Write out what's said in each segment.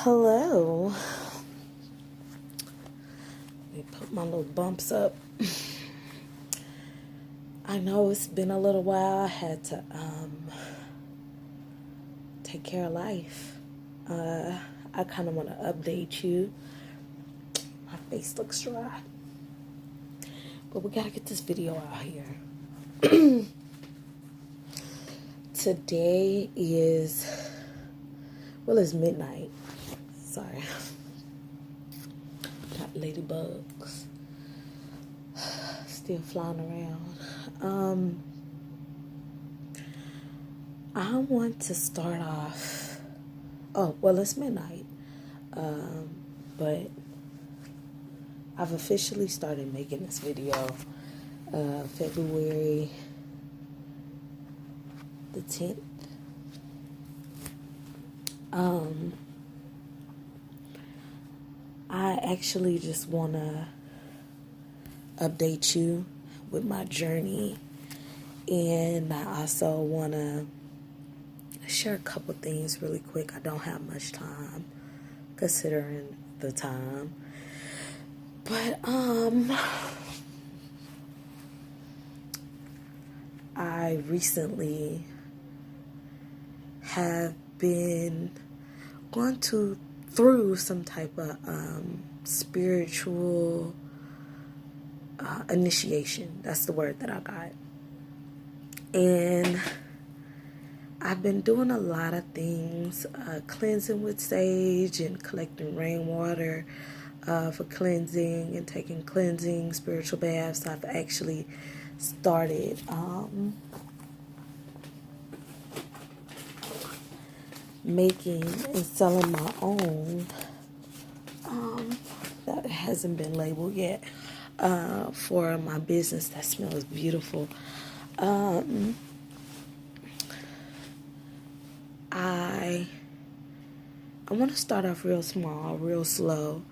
Hello. Let me put my little bumps up. I know it's been a little while. I had to take care of life. I kind of want to update you. My face looks dry. But we got to get this video out here. Today is, it's midnight. Sorry. Got ladybugs still flying around. I want to start off. It's midnight. But I've officially started making this video February the 10th. I actually just want to update you with my journey, and I also want to share a couple things really quick. I don't have much time considering the time, but I recently have been going through some type of spiritual initiation. That's the word that I got. And I've been doing a lot of things, cleansing with sage and collecting rainwater for cleansing and taking cleansing spiritual baths. I've actually started making and selling my own. That hasn't been labeled yet for my business that smells beautiful. I want to start off real small, real slow.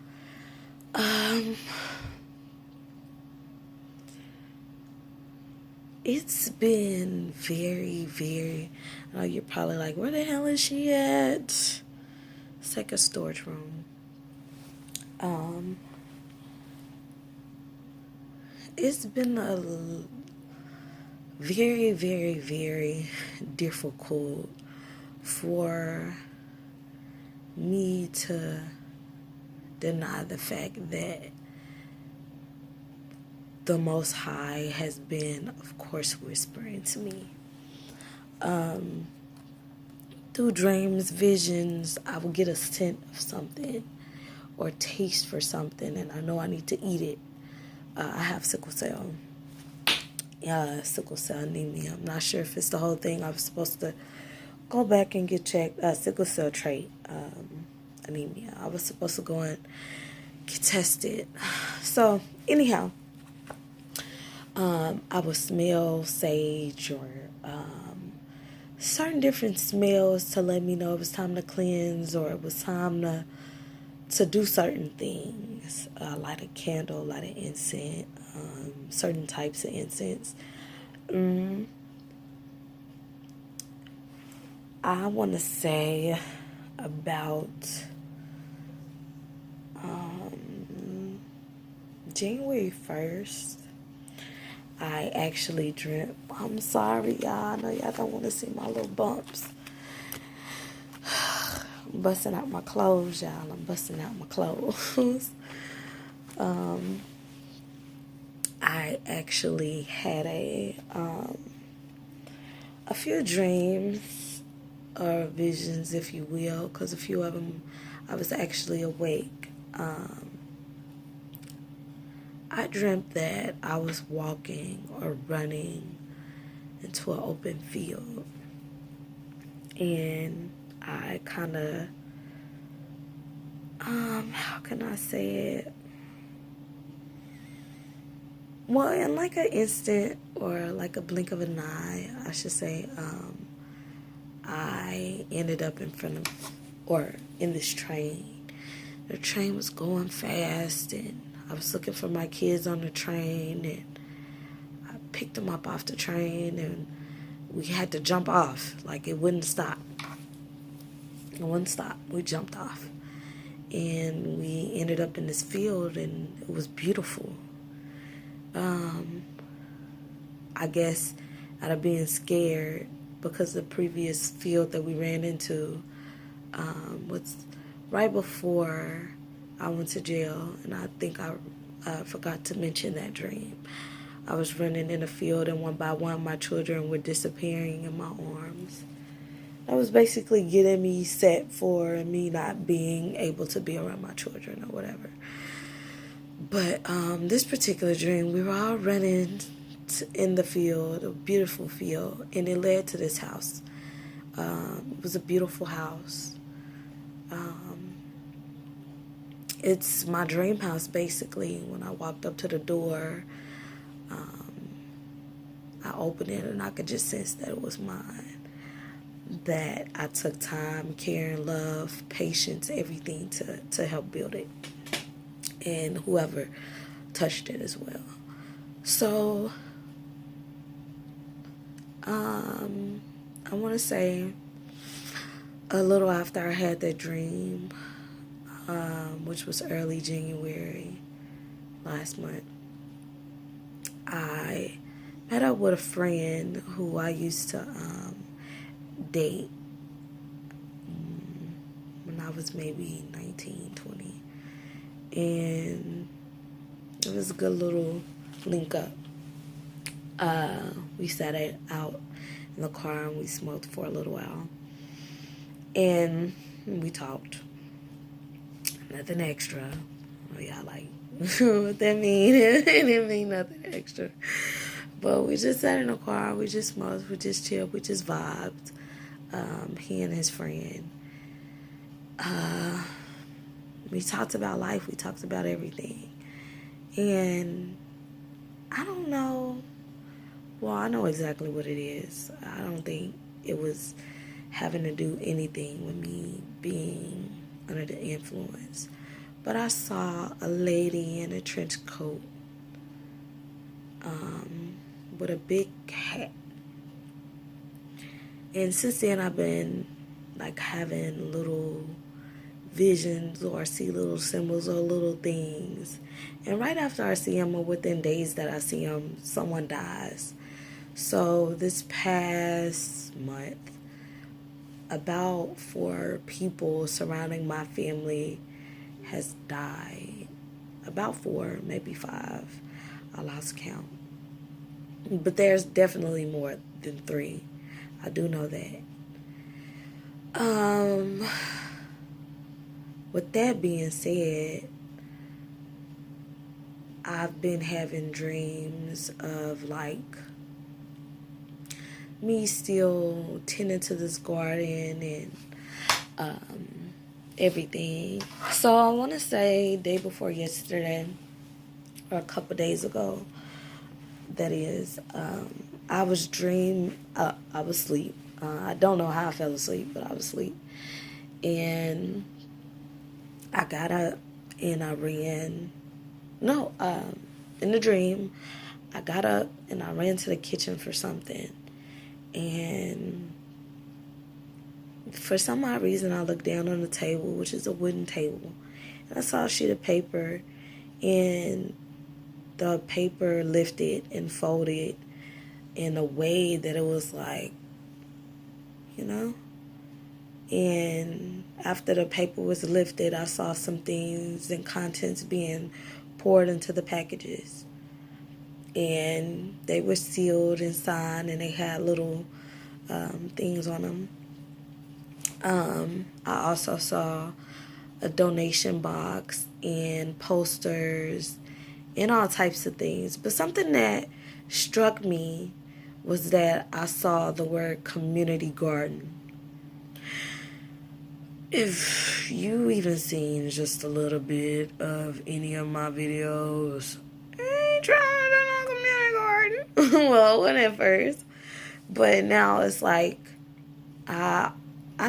It's been very, very, you're probably like, where the hell is she at? It's like a storage room. It's been a very, very, very difficult for me to deny the fact that the Most High has been, of course, whispering to me. Through dreams, visions, I will get a scent of something or taste for something, and I know I need to eat it. I have sickle cell anemia. I'm not sure if it's the whole thing. I was supposed to go back and get checked. Sickle cell trait anemia. I was supposed to go and get tested. So, anyhow, I would smell sage or certain different smells to let me know it was time to cleanse or it was time to do certain things. Light a candle, light an incense, certain types of incense. I want to say about January 1st, I actually dreamt. I'm sorry, y'all. I know y'all don't want to see my little bumps. I'm busting out my clothes, y'all. I'm busting out my clothes. I actually had a few dreams or visions, if you will, because a few of them I was actually awake. I dreamt that I was walking or running into an open field, and I kind of, how can I say it? Well, in like an instant or like a blink of an eye, I should say, I ended up in front of, or in this train. The train was going fast, and I was looking for my kids on the train, and I picked them up off the train, and we had to jump off. Like, it wouldn't stop. It wouldn't stop. We jumped off. and we ended up in this field, and it was beautiful. I guess out of being scared, because the previous field that we ran into was right before I went to jail, and I think I forgot to mention that dream. I was running in a field, and one by one my children were disappearing in my arms. That was basically getting me set for me not being able to be around my children or whatever. But this particular dream, we were all running in the field, a beautiful field, and it led to this house. It was a beautiful house. It's my dream house, basically. When I walked up to the door, I opened it and I could just sense that it was mine. That I took time, care, and love, patience, everything to help build it. And whoever touched it as well. So, I want to say a little after I had that dream, which was early January last month, I met up with a friend who I used to date when I was maybe 19, 20. And it was a good little link up. We sat out in the car and we smoked for a little while. And we talked. Nothing extra. Oh, yeah, like, what that mean? It didn't mean nothing extra. But we just sat in the car, we just smoked, we just chilled, we just vibed. He and his friend. We talked about life, we talked about everything. And I don't know, well, I know exactly what it is. I don't think it was having to do anything with me being under the influence. But I saw a lady in a trench coat with a big hat. And since then I've been like having little visions, or I see little symbols or little things. And right after I see them, or within days that I see them, someone dies. So this past month, about 4 people surrounding my family has died. About 4, maybe 5. I lost count. But there's definitely more than 3. I do know that. With that being said, I've been having dreams of like me still tending to this garden and everything. So I want to say day before yesterday, or a couple days ago, that is, I was asleep. I don't know how I fell asleep, but I was asleep. And I got up and I ran. No, in the dream, I got up and I ran to the kitchen for something. And for some odd reason, I looked down on the table, which is a wooden table. And I saw a sheet of paper, and the paper lifted and folded in a way that it was like, you know? And after the paper was lifted, I saw some things and contents being poured into the packages. And they were sealed and signed, and they had little things on them. I also saw a donation box and posters and all types of things. But something that struck me was that I saw the word community garden. If you even seen just a little bit of any of my videos, I ain't trying to do no community garden. Well, it wasn't at first. But now it's like, I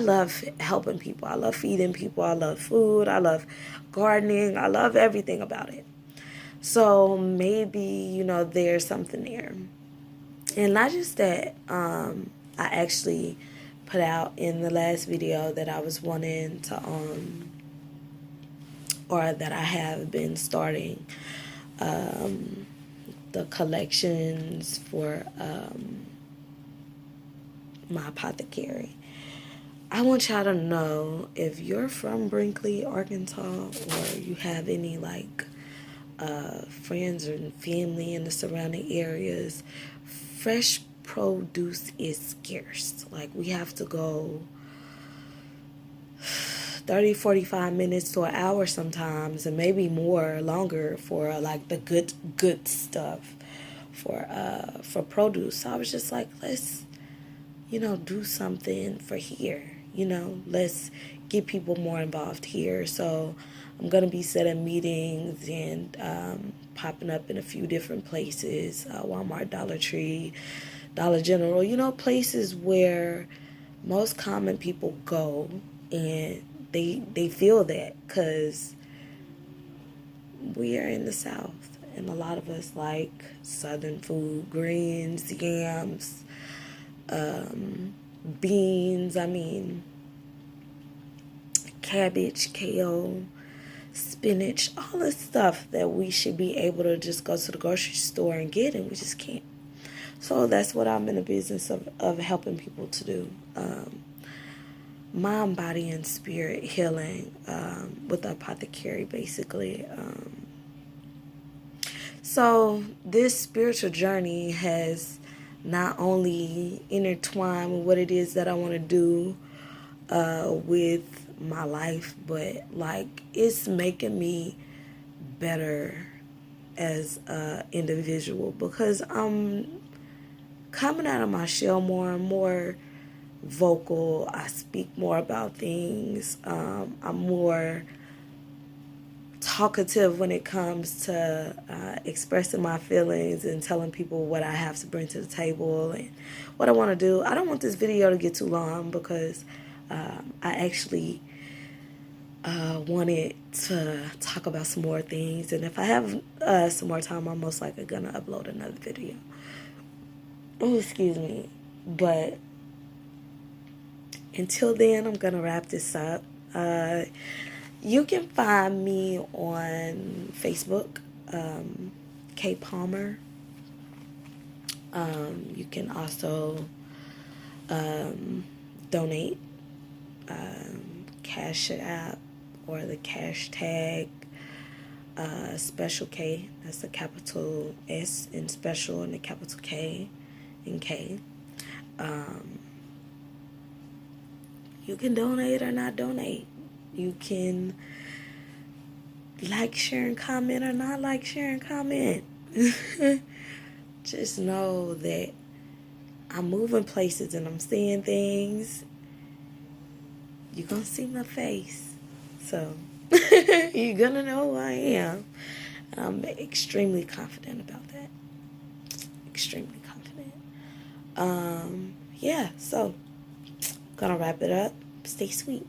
love helping people. I love feeding people. I love food. I love gardening. I love everything about it. So maybe, there's something there. And not just that, I actually put out in the last video that I was wanting to or that I have been starting the collections for my apothecary. I want y'all to know, if you're from Brinkley, Arkansas, or you have any like friends or family in the surrounding areas, fresh produce is scarce. Like, we have to go 30, 45 minutes to an hour sometimes, and maybe more, longer, for like the good stuff for produce. So I was just like, let's do something for here. Let's get people more involved here. So I'm going to be setting meetings and popping up in a few different places, Walmart, Dollar Tree, Dollar General, places where most common people go, and they feel that, because we are in the South, and a lot of us like Southern food, greens, yams, beans, cabbage, kale, spinach, all the stuff that we should be able to just go to the grocery store and get, and we just can't. So that's what I'm in the business of helping people to do. Mind, body, and spirit healing with the apothecary, basically. So this spiritual journey has not only intertwined with what it is that I want to do with my life, but like, it's making me better as an individual, because I'm coming out of my shell more and more vocal. I speak more about things. I'm more talkative when it comes to expressing my feelings and telling people what I have to bring to the table and what I want to do. I don't want this video to get too long, because I actually wanted to talk about some more things, and if I have some more time, I'm most likely gonna upload another video. Oh, excuse me. But until then, I'm gonna wrap this up. You can find me on Facebook, Kay Palmer. You can also donate, Cash App, or the cash tag, Special K. That's a capital S in special and a capital K in K. You can donate or not donate. You can like, share, and comment, or not like, share, and comment. Just know that I'm moving places and I'm seeing things. You're going to see my face. So you're going to know who I am. And I'm extremely confident about that. Extremely confident. Yeah, so going to wrap it up. Stay sweet.